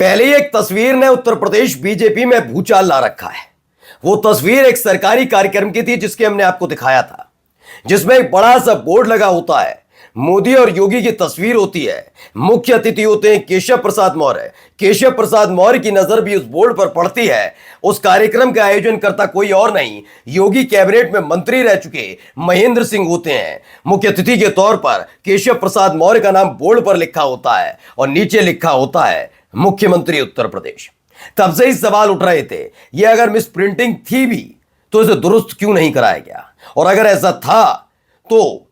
पहले ही एक तस्वीर ने उत्तर प्रदेश बीजेपी में भूचाल ला रखा है। वो तस्वीर एक सरकारी कार्यक्रम की थी जिसके हमने आपको दिखाया था, जिसमें एक बड़ा सा बोर्ड लगा होता है, मोदी और योगी की तस्वीर होती है, मुख्य अतिथि होते हैं केशव प्रसाद मौर्य। केशव प्रसाद मौर्य की नजर भी उस बोर्ड पर पड़ती है। उस कार्यक्रम का आयोजन करता कोई और नहीं, योगी कैबिनेट में मंत्री रह चुके महेंद्र सिंह होते हैं। मुख्य अतिथि के तौर पर केशव प्रसाद मौर्य का नाम बोर्ड पर लिखा होता है और नीचे लिखा होता है मुख्यमंत्री उत्तर प्रदेश। तब से ही सवाल उठ रहे थे, ये अगर मिस प्रिंटिंग थी भी तो इसे दुरुस्त क्यों नहीं कराया गया, और अगर ऐसा था तो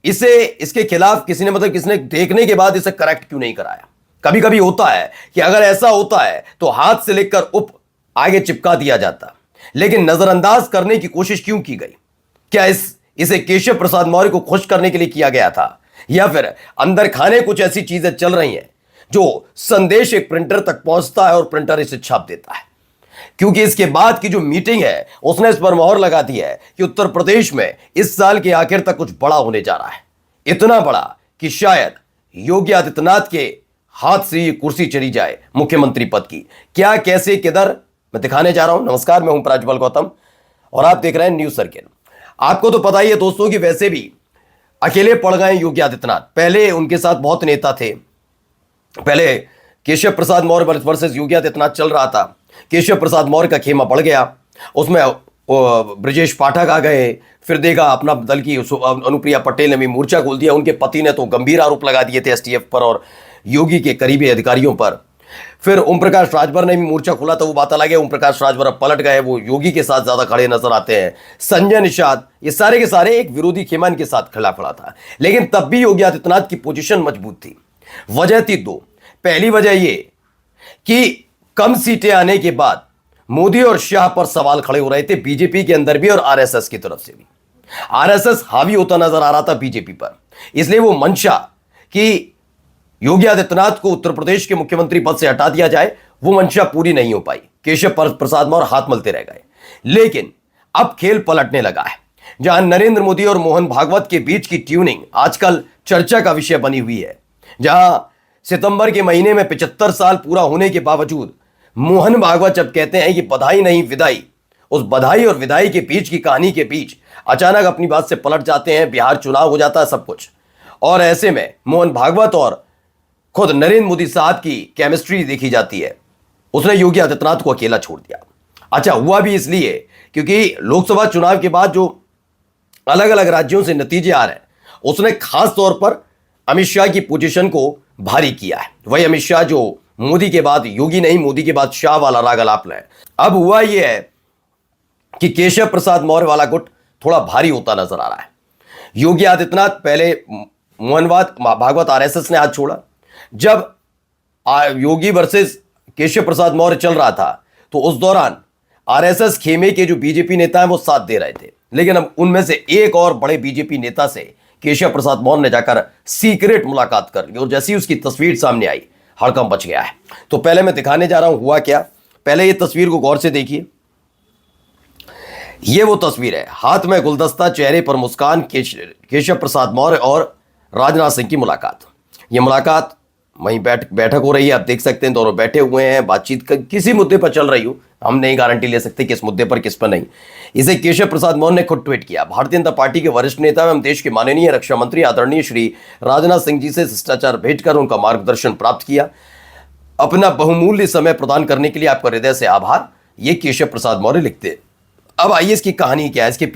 इसके खिलाफ किसने देखने के बाद इसे करेक्ट क्यों नहीं कराया। कभी कभी होता है कि अगर ऐसा होता है तो हाथ से लेकर आगे चिपका दिया जाता, लेकिन नजरअंदाज करने की कोशिश क्यों की गई? क्या इसे केशव प्रसाद मौर्य को खुश करने के लिए किया गया था, या फिर अंदर खाने कुछ ऐसी चीजें चल रही हैं जो संदेश एक प्रिंटर तक पहुंचता है और प्रिंटर इसे छाप देता है? क्योंकि इसके बाद की जो मीटिंग है उसने इस पर मोहर लगा दी है कि उत्तर प्रदेश में इस साल के आखिर तक कुछ बड़ा होने जा रहा है। इतना बड़ा कि शायद योगी आदित्यनाथ के हाथ से ये कुर्सी चली जाए मुख्यमंत्री पद की। क्या, कैसे, किधर, मैं दिखाने जा रहा हूं। नमस्कार, मैं हूं प्रज्वल गौतम और आप देख रहे हैं न्यूज सर्किल। आपको तो पता ही है दोस्तों कि वैसे भी अकेले पड़ गए योगी आदित्यनाथ। पहले उनके साथ बहुत नेता थे। पहले केशव प्रसाद मौर्य वर्सेस योगी आदित्यनाथ चल रहा था। केशव प्रसाद मौर्य का खेमा बढ़ गया, उसमें ब्रजेश पाठक आ गए, फिर देखा अपना दल की अनुप्रिया पटेल ने भी मोर्चा खोल दिया। उनके पति ने तो गंभीर आरोप लगा दिए थे एसटीएफ पर और योगी के करीबी अधिकारियों पर। फिर ओम प्रकाश राजभर ने भी मोर्चा खोला था, वो बात अलग है। ओम प्रकाश राजभर अब पलट गए, वो योगी के साथ ज्यादा खड़े नजर आते हैं। संजय निषाद, ये सारे के सारे एक विरोधी खेमा इनके साथ खड़ा था, लेकिन तब भी योगी आदित्यनाथ की पोजीशन मजबूत थी। वजह थी दो। पहली वजह ये कि कम सीटें आने के बाद मोदी और शाह पर सवाल खड़े हो रहे थे, बीजेपी के अंदर भी और आरएसएस की तरफ से भी। आरएसएस हावी होता नजर आ रहा था बीजेपी पर, इसलिए वो मंशा कि योगी आदित्यनाथ को उत्तर प्रदेश के मुख्यमंत्री पद से हटा दिया जाए, वो मंशा पूरी नहीं हो पाई। केशव प्रसाद मौर्य हाथ मलते रह गए। लेकिन अब खेल पलटने लगा है, जहां नरेंद्र मोदी और मोहन भागवत के बीच की ट्यूनिंग आजकल चर्चा का विषय बनी हुई है। जहां सितंबर के महीने में 75 साल पूरा होने के बावजूद मोहन भागवत जब कहते हैं कि बधाई नहीं विदाई, उस बधाई और विदाई के बीच की कहानी के बीच अचानक अपनी बात से पलट जाते हैं। बिहार चुनाव हो जाता है, सब कुछ, और ऐसे में मोहन भागवत और खुद नरेंद्र मोदी साहब की केमिस्ट्री देखी जाती है। उसने योगी आदित्यनाथ को अकेला छोड़ दिया। अच्छा, हुआ भी इसलिए क्योंकि लोकसभा चुनाव के बाद जो अलग अलग राज्यों से नतीजे आ रहे हैं, उसने खास तौर पर अमित शाह की पोजीशन को भारी किया है। वही अमित शाह जो मोदी के बाद योगी नहीं, मोदी के बाद शाह वाला राग अलाप है। अब हुआ यह है कि केशव प्रसाद मौर्य वाला गुट थोड़ा भारी होता नजर आ रहा है। योगी आदित्यनाथ पहले मोहन भागवत आरएसएस ने हाथ छोड़ा। जब योगी वर्सेस केशव प्रसाद मौर्य चल रहा था तो उस दौरान आरएसएस खेमे के जो बीजेपी नेता हैं वो साथ दे रहे थे, लेकिन अब उनमें से एक और बड़े बीजेपी नेता से केशव प्रसाद मौर्य ने जाकर सीक्रेट मुलाकात कर ली, और जैसी उसकी तस्वीर सामने आई हड़कंप मच गया है। तो पहले मैं दिखाने जा रहा हूं हुआ क्या। पहले ये तस्वीर को गौर से देखिए। ये वो तस्वीर है, हाथ में गुलदस्ता, चेहरे पर मुस्कान, केशव प्रसाद मौर्य और राजनाथ सिंह की मुलाकात। ये मुलाकात वहीं बैठक हो रही है, आप देख सकते हैं दोनों बैठे हुए हैं, बातचीत किसी मुद्दे पर चल रही हो, हम नहीं गारंटी ले सकते किस मुद्दे पर किस पर नहीं। इसे केशव प्रसाद मौर्य ने खुद ट्वीट किया। भारतीय जनता पार्टी के वरिष्ठ नेता एवं देश के माननीय रक्षा मंत्री आदरणीय श्री राजनाथ सिंह जी से शिष्टाचार भेंट कर उनका मार्गदर्शन प्राप्त किया। अपना बहुमूल्य समय प्रदान करने के लिए आपका हृदय से आभार, ये केशव प्रसाद मौर्य लिखते। अब आइए इसकी कहानी क्या है, इसके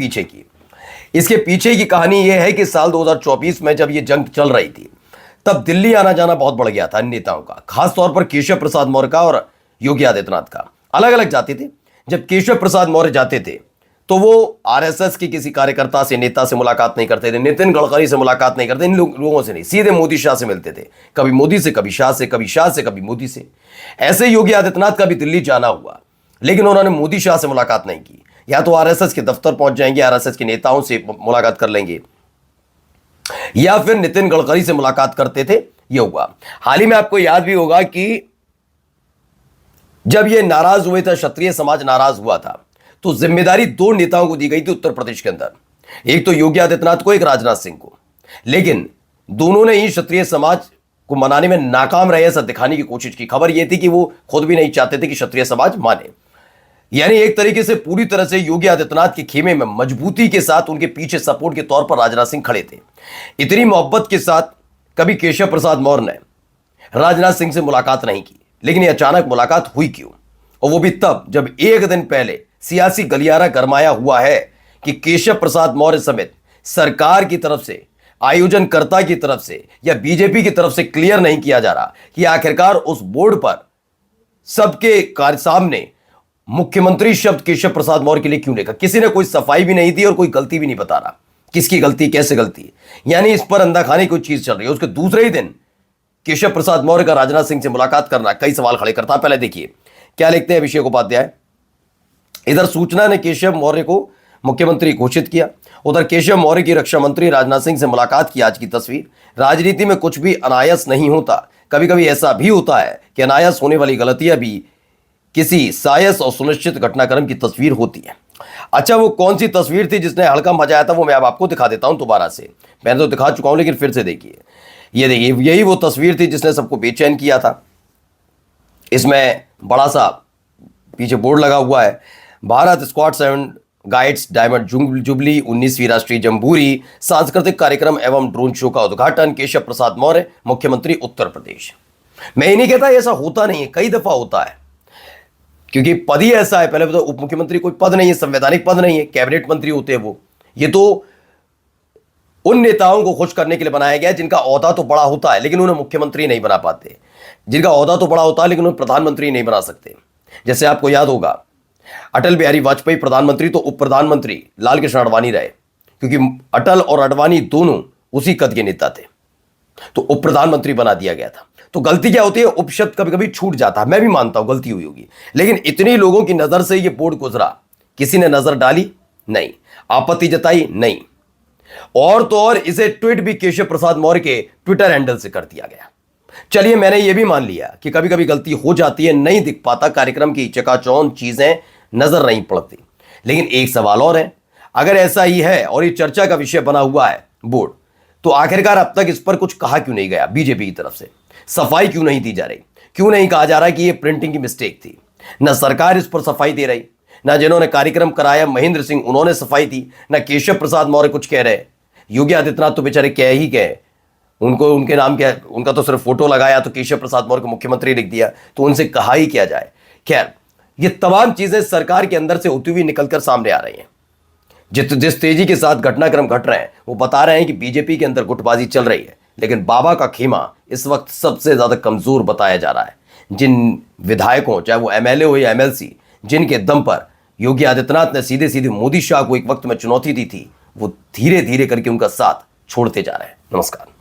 पीछे की कहानी यह है कि साल 2024 में जब ये जंग चल रही थी तब दिल्ली आना जाना बहुत बढ़ गया था इन नेताओं का, खासतौर पर केशव प्रसाद मौर्य का और योगी आदित्यनाथ का। अलग अलग जाते थे। जब केशव प्रसाद मौर्य जाते थे तो वो आरएसएस के किसी कार्यकर्ता से, नेता से मुलाकात नहीं करते थे, नितिन गडकरी से मुलाकात नहीं करते, इन लोगों से नहीं, सीधे मोदी शाह से मिलते थे। कभी मोदी से, कभी शाह से, कभी शाह से, कभी मोदी से। ऐसे योगी आदित्यनाथ का भी दिल्ली जाना हुआ, लेकिन उन्होंने मोदी शाह से मुलाकात नहीं की। या तो आरएसएस के दफ्तर पहुंच जाएंगे, आरएसएस के नेताओं से मुलाकात कर लेंगे, या फिर नितिन गडकरी से मुलाकात करते थे। यह हुआ। हाल ही में आपको याद भी होगा कि जब ये नाराज हुए थे, क्षत्रिय समाज नाराज हुआ था, तो जिम्मेदारी दो नेताओं को दी गई थी उत्तर प्रदेश के अंदर। एक तो योगी आदित्यनाथ को, एक राजनाथ सिंह को। लेकिन दोनों ने ही क्षत्रिय समाज को मनाने में नाकाम रहे, ऐसा दिखाने की कोशिश की। खबर यह थी कि वो खुद भी नहीं चाहते थे कि क्षत्रिय समाज माने। यानी एक तरीके से पूरी तरह से योगी आदित्यनाथ के खेमे में मजबूती के साथ उनके पीछे सपोर्ट के तौर पर राजनाथ सिंह खड़े थे। इतनी मोहब्बत के साथ कभी केशव प्रसाद मौर्य ने राजनाथ सिंह से मुलाकात नहीं की, लेकिन ये अचानक मुलाकात हुई क्यों? और वो भी तब जब एक दिन पहले सियासी गलियारा गरमाया हुआ है कि केशव प्रसाद मौर्य समेत सरकार की तरफ से, आयोजनकर्ता की तरफ से या बीजेपी की तरफ से क्लियर नहीं किया जा रहा कि आखिरकार उस बोर्ड पर सबके कार्य सामने मुख्यमंत्री शब्द केशव प्रसाद मौर्य के लिए क्यों लिखा। किसी ने कोई सफाई भी नहीं दी और कोई गलती भी नहीं बता रहा, किसकी गलती, कैसे गलती। यानी इस पर अंधा खाने की कोई चीज चल रही है। उसके दूसरे ही दिन केशव प्रसाद मौर्य का राजनाथ सिंह से मुलाकात करना कई सवाल खड़े करता है। पहले देखिए क्या लिखते हैं अभिषेक उपाध्याय। इधर सूचना ने केशव मौर्य को मुख्यमंत्री घोषित किया, उधर केशव मौर्य की रक्षा मंत्री राजनाथ सिंह से मुलाकात की आज की तस्वीर। राजनीति में कुछ भी अनायास नहीं होता, कभी कभी ऐसा भी होता है कि अनायास होने वाली गलतियां भी किसी सायस और सुनिश्चित घटनाक्रम की तस्वीर होती है। अच्छा, वो कौन सी तस्वीर थी जिसने हल्का मचाया था, वो मैं अब आपको दिखा देता हूं दोबारा से। मैंने तो दिखा चुका हूं, लेकिन फिर से देखिए। ये देखिए, यही वो तस्वीर थी जिसने सबको बेचैन किया था। इसमें बड़ा सा पीछे बोर्ड लगा हुआ है, Bharat squad 7 guides diamond jubilee 19वीं राष्ट्रीय जम्बूरी सांस्कृतिक कार्यक्रम एवं ड्रोन शो का उद्घाटन केशव प्रसाद मौर्य, मुख्यमंत्री उत्तर प्रदेश। मैं ये नहीं कहता ऐसा होता नहीं है, कई दफा होता है, क्योंकि पद ही ऐसा है। पहले तो उप मुख्यमंत्री कोई पद नहीं है, संवैधानिक पद नहीं है, कैबिनेट मंत्री होते हैं वो। ये तो उन नेताओं को खुश करने के लिए बनाया गया है जिनका ओहदा तो बड़ा होता है लेकिन उन्हें मुख्यमंत्री नहीं बना पाते, जिनका ओहदा तो बड़ा होता है लेकिन उन्हें प्रधानमंत्री नहीं बना सकते। जैसे आपको याद होगा, अटल बिहारी वाजपेयी प्रधानमंत्री तो उप प्रधानमंत्री लाल कृष्ण आडवाणी रहे, क्योंकि अटल और आडवाणी दोनों उसी कद के नेता थे, तो उप प्रधानमंत्री बना दिया गया था। तो गलती क्या होती है, उपशब्द कभी कभी छूट जाता है। मैं भी मानता हूं गलती हुई होगी, लेकिन इतनी लोगों की नजर से यह बोर्ड गुजरा, किसी ने नजर डाली नहीं, आपत्ति जताई नहीं, और तो और इसे ट्वीट भी केशव प्रसाद मौर्य के ट्विटर हैंडल से कर दिया गया। चलिए, मैंने यह भी मान लिया कि कभी कभी गलती हो जाती है, नहीं दिख पाता, कार्यक्रम की चकाचौंध चीजें नजर नहीं पड़ती। लेकिन एक सवाल और है, अगर ऐसा ही है और ये चर्चा का विषय बना हुआ है बोर्ड, तो आखिरकार अब तक इस पर कुछ कहा क्यों नहीं गया? बीजेपी की तरफ से सफाई क्यों नहीं दी जा रही? क्यों नहीं कहा जा रहा कि ये प्रिंटिंग की मिस्टेक थी? ना सरकार इस पर सफाई दे रही, ना जिन्होंने कार्यक्रम कराया महेंद्र सिंह उन्होंने सफाई दी, ना केशव प्रसाद मौर्य कुछ कह रहे। योगी आदित्यनाथ तो बेचारे कह ही गए, उनको उनके नाम क्या, उनका तो सिर्फ फोटो लगाया तो केशव प्रसाद मौर्य को मुख्यमंत्री लिख दिया, तो उनसे कहा ही क्या जाए। खैर, ये तमाम चीजें सरकार के अंदर से होती हुई निकलकर सामने आ रही हैं। जिस तेजी के साथ घटनाक्रम घट रहे हैं वो बता रहे हैं कि बीजेपी के अंदर गुटबाजी चल रही है, लेकिन बाबा का खेमा इस वक्त सबसे ज्यादा कमजोर बताया जा रहा है। जिन विधायकों, चाहे वो एमएलए हो या एमएलसी, जिनके दम पर योगी आदित्यनाथ ने सीधे सीधे मोदी शाह को एक वक्त में चुनौती दी थी, वो धीरे धीरे करके उनका साथ छोड़ते जा रहे हैं। नमस्कार।